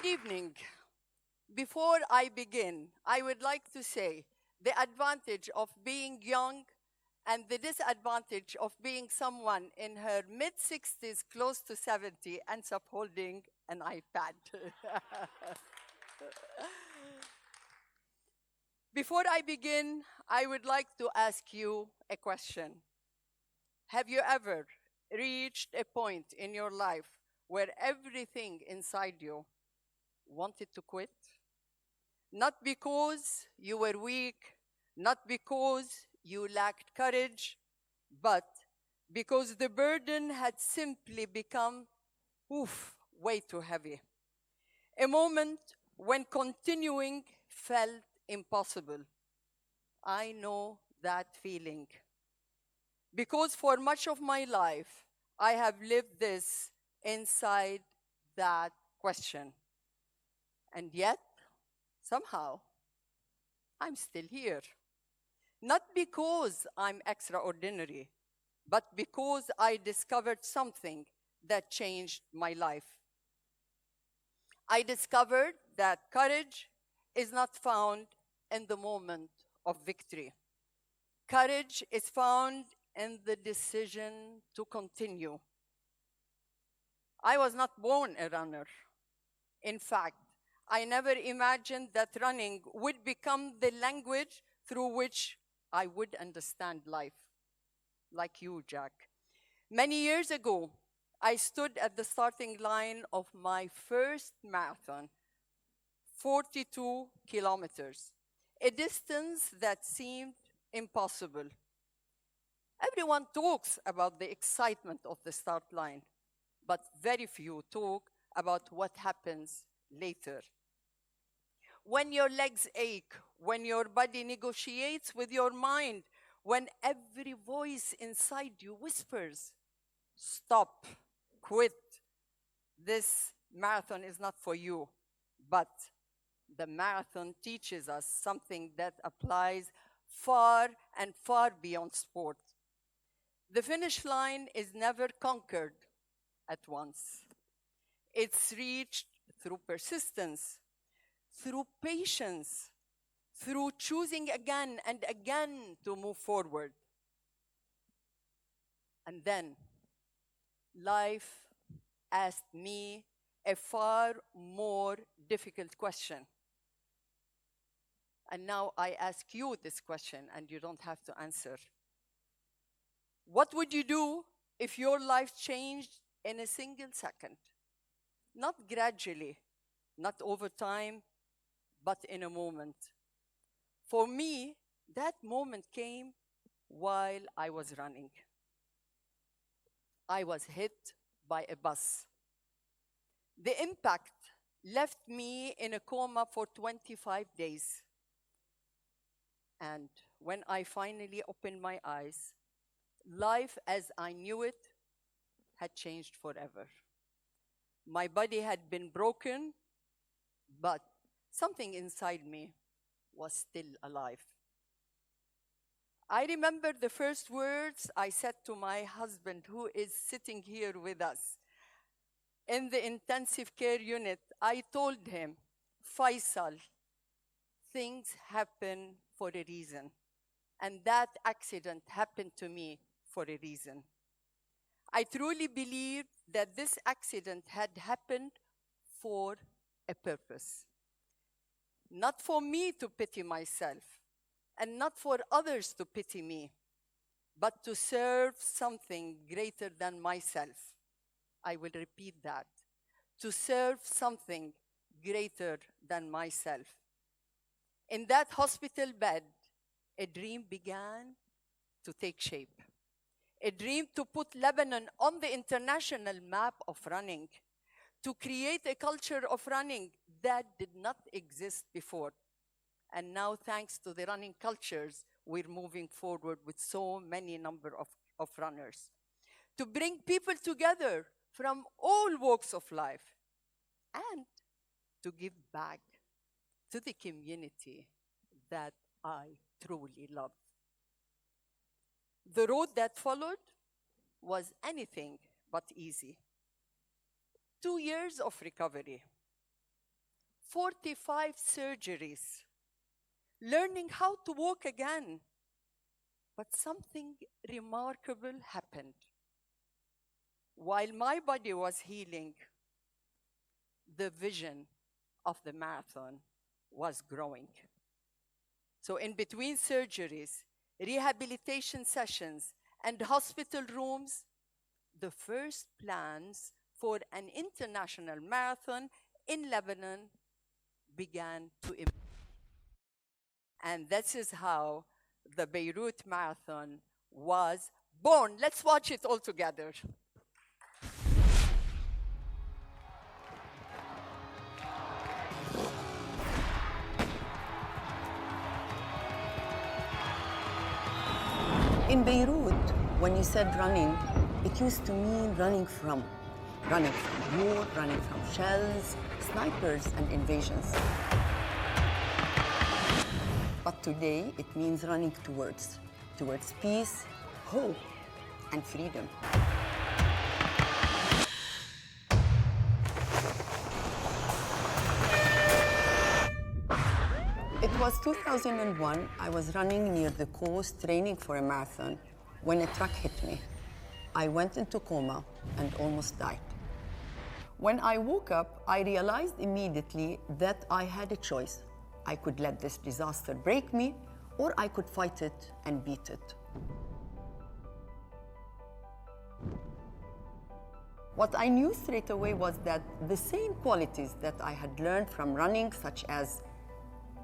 Good evening. Before I begin, I would like to say the advantage of being young and the disadvantage of being someone in her mid 60s, close to 70, ends up holding an iPad. Before I begin, I would like to ask you a question. Have you ever reached a point in your life where everything inside you wanted to quit? Not because you were weak, not because you lacked courage, but because the burden had simply become, way too heavy. A moment when continuing felt impossible. I know that feeling. Because for much of my life, I have lived this inside that question. And yet, somehow, I'm still here. Not because I'm extraordinary, but because I discovered something that changed my life. I discovered that courage is not found in the moment of victory. Courage is found in the decision to continue. I was not born a runner. In fact, I never imagined that running would become the language through which I would understand life, like you, Jack. Many years ago, I stood at the starting line of my first marathon, 42 kilometers, a distance that seemed impossible. Everyone talks about the excitement of the start line, but very few talk about what happens later. When your legs ache, when your body negotiates with your mind, when every voice inside you whispers, stop, quit, this marathon is not for you. But the marathon teaches us something that applies far and far beyond sport. The finish line is never conquered at once. It's reached through persistence, through patience, through choosing again and again to move forward. And then life asked me a far more difficult question. And now I ask you this question, and you don't have to answer. What would you do if your life changed in a single second? Not gradually, not over time, but in a moment. For me, that moment came while I was running. I was hit by a bus. The impact left me in a coma for 25 days. And when I finally opened my eyes, life as I knew it had changed forever. My body had been broken, but something inside me was still alive. I remember the first words I said to my husband, who is sitting here with us. In the intensive care unit, I told him, Faisal, things happen for a reason. And that accident happened to me for a reason. I truly believe that this accident had happened for a purpose. Not for me to pity myself, and not for others to pity me, but to serve something greater than myself. I will repeat that. To serve something greater than myself. In that hospital bed, a dream began to take shape. A dream to put Lebanon on the international map of running, to create a culture of running that did not exist before. And now, thanks to the running cultures, we're moving forward with so many number of runners. To bring people together from all walks of life and to give back to the community that I truly love. The road that followed was anything but easy. 2 years of recovery, 45 surgeries, learning how to walk again. But something remarkable happened. While my body was healing, the vision of the marathon was growing. So in between surgeries, rehabilitation sessions, and hospital rooms, the first plans for an international marathon in Lebanon began to emerge. And this is how the Beirut Marathon was born. Let's watch it all together. In Beirut, when you said running, it used to mean running from war, running from shells, snipers, and invasions. But today, it means running towards peace, hope, and freedom. It was 2001. I was running near the coast, training for a marathon, when a truck hit me. I went into coma and almost died. When I woke up, I realized immediately that I had a choice. I could let this disaster break me, or I could fight it and beat it. What I knew straight away was that the same qualities that I had learned from running, such as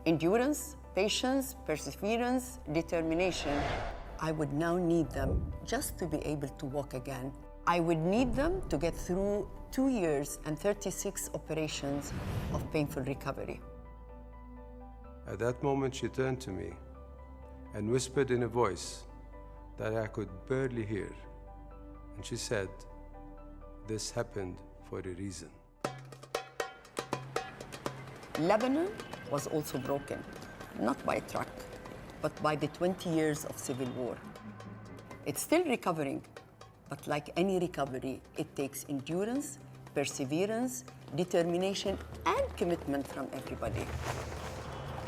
endurance, patience, perseverance, determination, I would now need them just to be able to walk again. I would need them to get through 2 years and 36 operations of painful recovery. At that moment, she turned to me and whispered in a voice that I could barely hear. And she said, "This happened for a reason." Lebanon was also broken, not by a truck, but by the 20 years of civil war. It's still recovering, but like any recovery, it takes endurance, perseverance, determination, and commitment from everybody.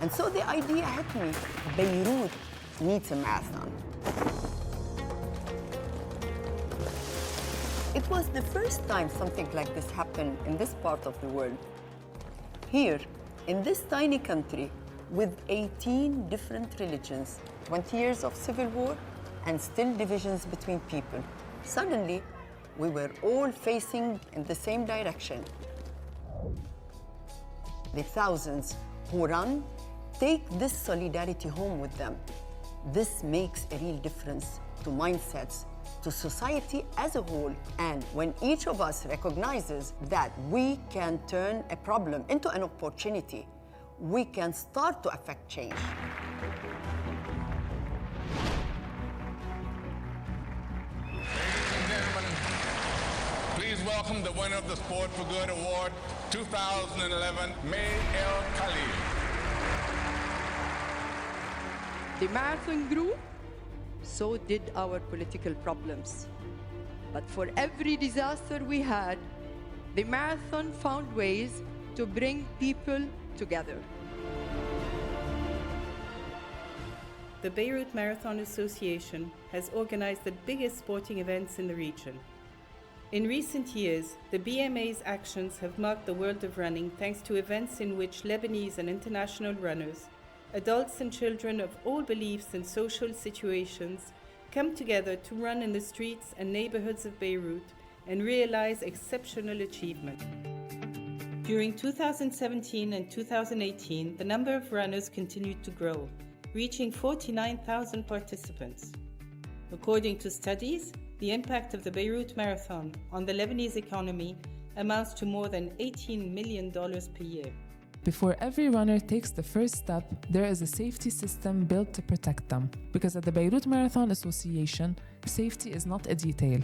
And so the idea hit me, Beirut needs a marathon. It was the first time something like this happened in this part of the world. Here, in this tiny country, with 18 different religions, 20 years of civil war, and still divisions between people, suddenly, we were all facing in the same direction. The thousands who run take this solidarity home with them. This makes a real difference to mindsets, to society as a whole. And when each of us recognizes that we can turn a problem into an opportunity, we can start to affect change. Ladies and gentlemen, please welcome the winner of the Sport for Good Award 2011, May El Khalil. The marathon grew, so did our political problems. But for every disaster we had, the marathon found ways to bring people together. The Beirut Marathon Association has organized the biggest sporting events in the region. In recent years, the BMA's actions have marked the world of running thanks to events in which Lebanese and international runners, adults and children of all beliefs and social situations, come together to run in the streets and neighborhoods of Beirut and realize exceptional achievement. During 2017 and 2018, the number of runners continued to grow, reaching 49,000 participants. According to studies, the impact of the Beirut Marathon on the Lebanese economy amounts to more than $18 million per year. Before every runner takes the first step, there is a safety system built to protect them. Because at the Beirut Marathon Association, safety is not a detail,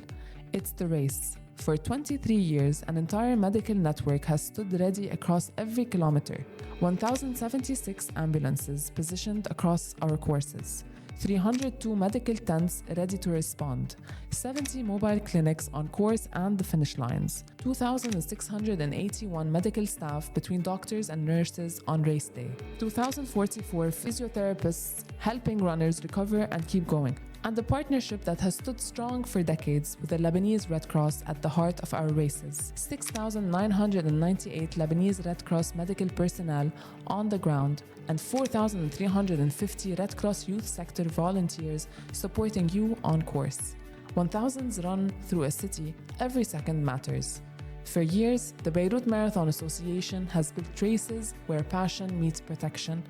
it's the race. For 23 years, an entire medical network has stood ready across every kilometer. 1,076 ambulances positioned across our courses. 302 medical tents ready to respond, 70 mobile clinics on course and the finish lines, 2,681 medical staff between doctors and nurses on race day, 2,044 physiotherapists helping runners recover and keep going, and a partnership that has stood strong for decades with the Lebanese Red Cross at the heart of our races. 6,998 Lebanese Red Cross medical personnel on the ground and 4,350 Red Cross Youth Sector volunteers supporting you on course. When thousands run through a city, every second matters. For years, the Beirut Marathon Association has built races where passion meets protection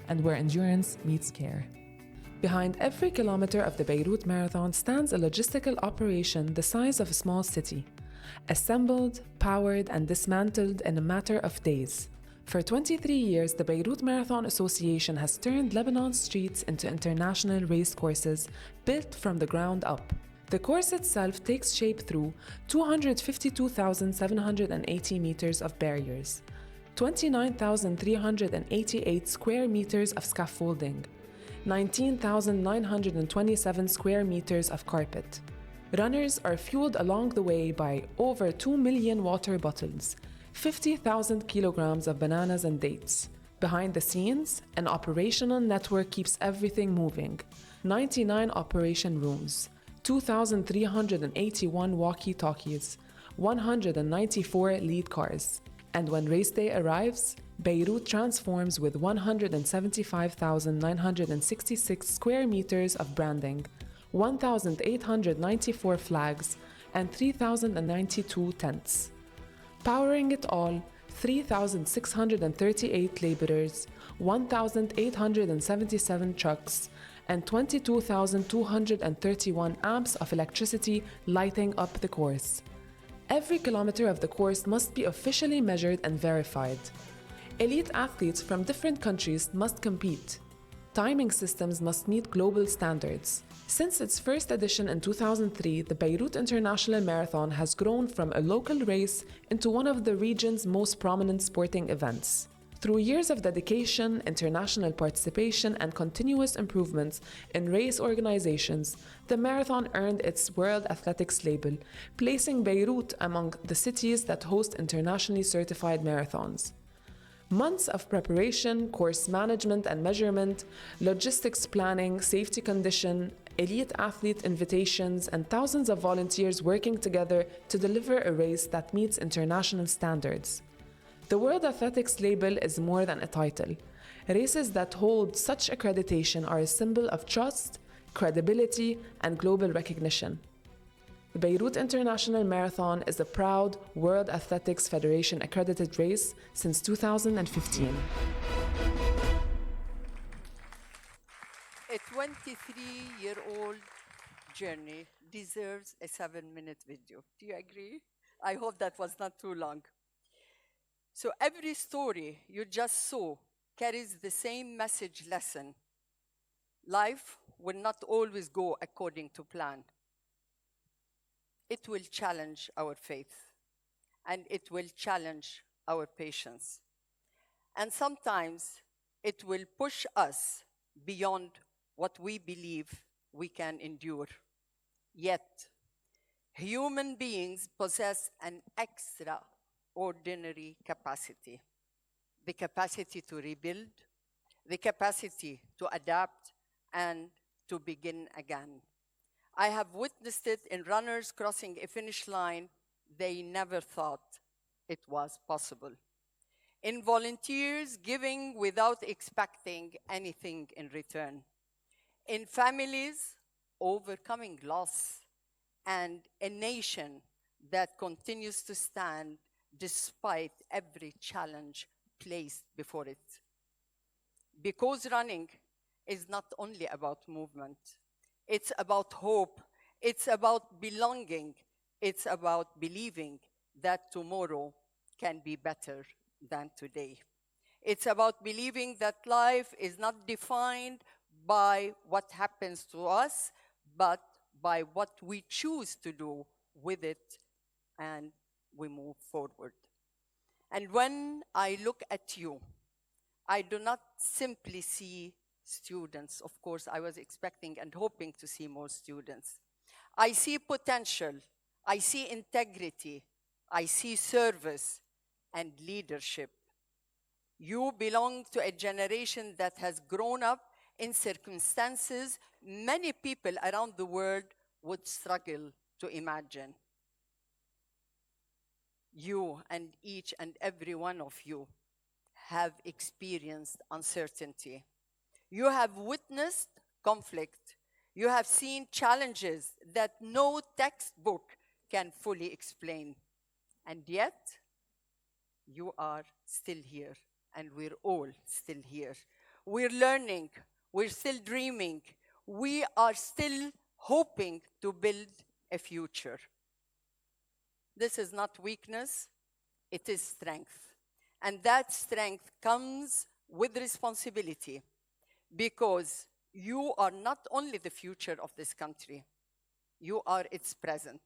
and where endurance meets care. Behind every kilometer of the Beirut Marathon stands a logistical operation the size of a small city, assembled, powered, and dismantled in a matter of days. For 23 years, the Beirut Marathon Association has turned Lebanon's streets into international race courses built from the ground up. The course itself takes shape through 252,780 meters of barriers, 29,388 square meters of scaffolding, 19,927 square meters of carpet. Runners are fueled along the way by over 2 million water bottles, 50,000 kilograms of bananas and dates. Behind the scenes, an operational network keeps everything moving. 99 operation rooms, 2,381 walkie-talkies, 194 lead cars. And when race day arrives, Beirut transforms with 175,966 square meters of branding, 1,894 flags, and 3,092 tents. Powering it all, 3,638 laborers, 1,877 trucks, and 22,231 amps of electricity lighting up the course. Every kilometer of the course must be officially measured and verified. Elite athletes from different countries must compete. Timing systems must meet global standards. Since its first edition in 2003, the Beirut International Marathon has grown from a local race into one of the region's most prominent sporting events. Through years of dedication, international participation, and continuous improvements in race organizations, the marathon earned its World Athletics label, placing Beirut among the cities that host internationally certified marathons. Months of preparation, course management and measurement, logistics planning, safety condition, elite athlete invitations, and thousands of volunteers working together to deliver a race that meets international standards. The World Athletics label is more than a title. Races that hold such accreditation are a symbol of trust, credibility, and global recognition. The Beirut International Marathon is a proud World Athletics Federation accredited race since 2015. A 23-year-old journey deserves a 7-minute video. Do you agree? I hope that was not too long. So every story you just saw carries the same message lesson. Life will not always go according to plan. It will challenge our faith, and it will challenge our patience. And sometimes it will push us beyond what we believe we can endure. Yet, human beings possess an extraordinary capacity. The capacity to rebuild, the capacity to adapt, and to begin again. I have witnessed it in runners crossing a finish line they never thought it was possible. In volunteers giving without expecting anything in return. In families overcoming loss. And a nation that continues to stand despite every challenge placed before it. Because running is not only about movement. It's about hope. It's about belonging. It's about believing that tomorrow can be better than today. It's about believing that life is not defined by what happens to us, but by what we choose to do with it, and we move forward. And when I look at you, I do not simply see students. Of course, I was expecting and hoping to see more students. I see potential. I see integrity. I see service and leadership. You belong to a generation that has grown up in circumstances many people around the world would struggle to imagine. You and each and every one of you have experienced uncertainty. You have witnessed conflict. You have seen challenges that no textbook can fully explain. And yet, you are still here, and we're all still here. We're learning. We're still dreaming. We are still hoping to build a future. This is not weakness, it is strength. And that strength comes with responsibility, because you are not only the future of this country, you are its present.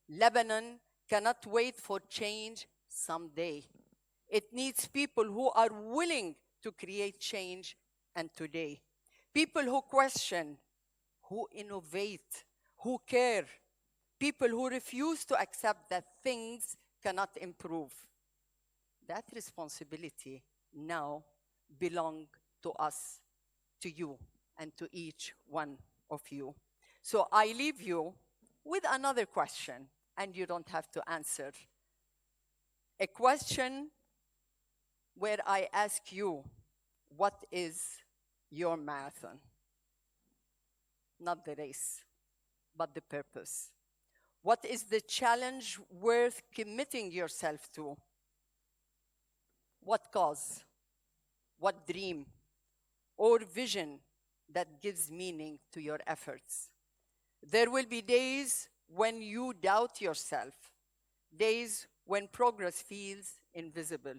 Lebanon cannot wait for change someday. It needs people who are willing to create change and today. People who question, who innovate, who care. People who refuse to accept that things cannot improve. That responsibility now belongs to us, to you, and to each one of you. So I leave you with another question, and you don't have to answer. A question where I ask you, what is your marathon? Not the race, but the purpose. What is the challenge worth committing yourself to? What cause, what dream, or vision that gives meaning to your efforts? There will be days when you doubt yourself, days when progress feels invisible,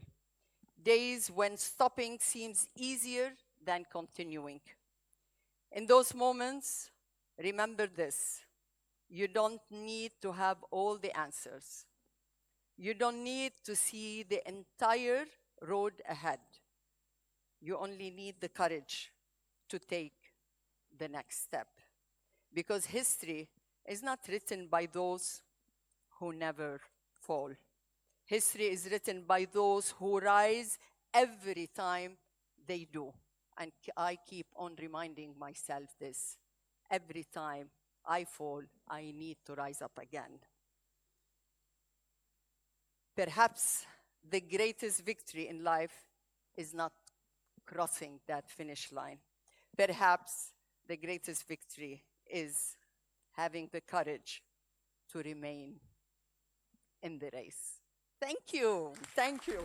days when stopping seems easier than continuing. In those moments, remember this: you don't need to have all the answers. You don't need to see the entire road ahead. You only need the courage to take the next step. Because history is not written by those who never fall. History is written by those who rise every time they do. And I keep on reminding myself this. Every time I fall, I need to rise up again. Perhaps the greatest victory in life is not crossing that finish line. Perhaps the greatest victory is having the courage to remain in the race. Thank you. Thank you.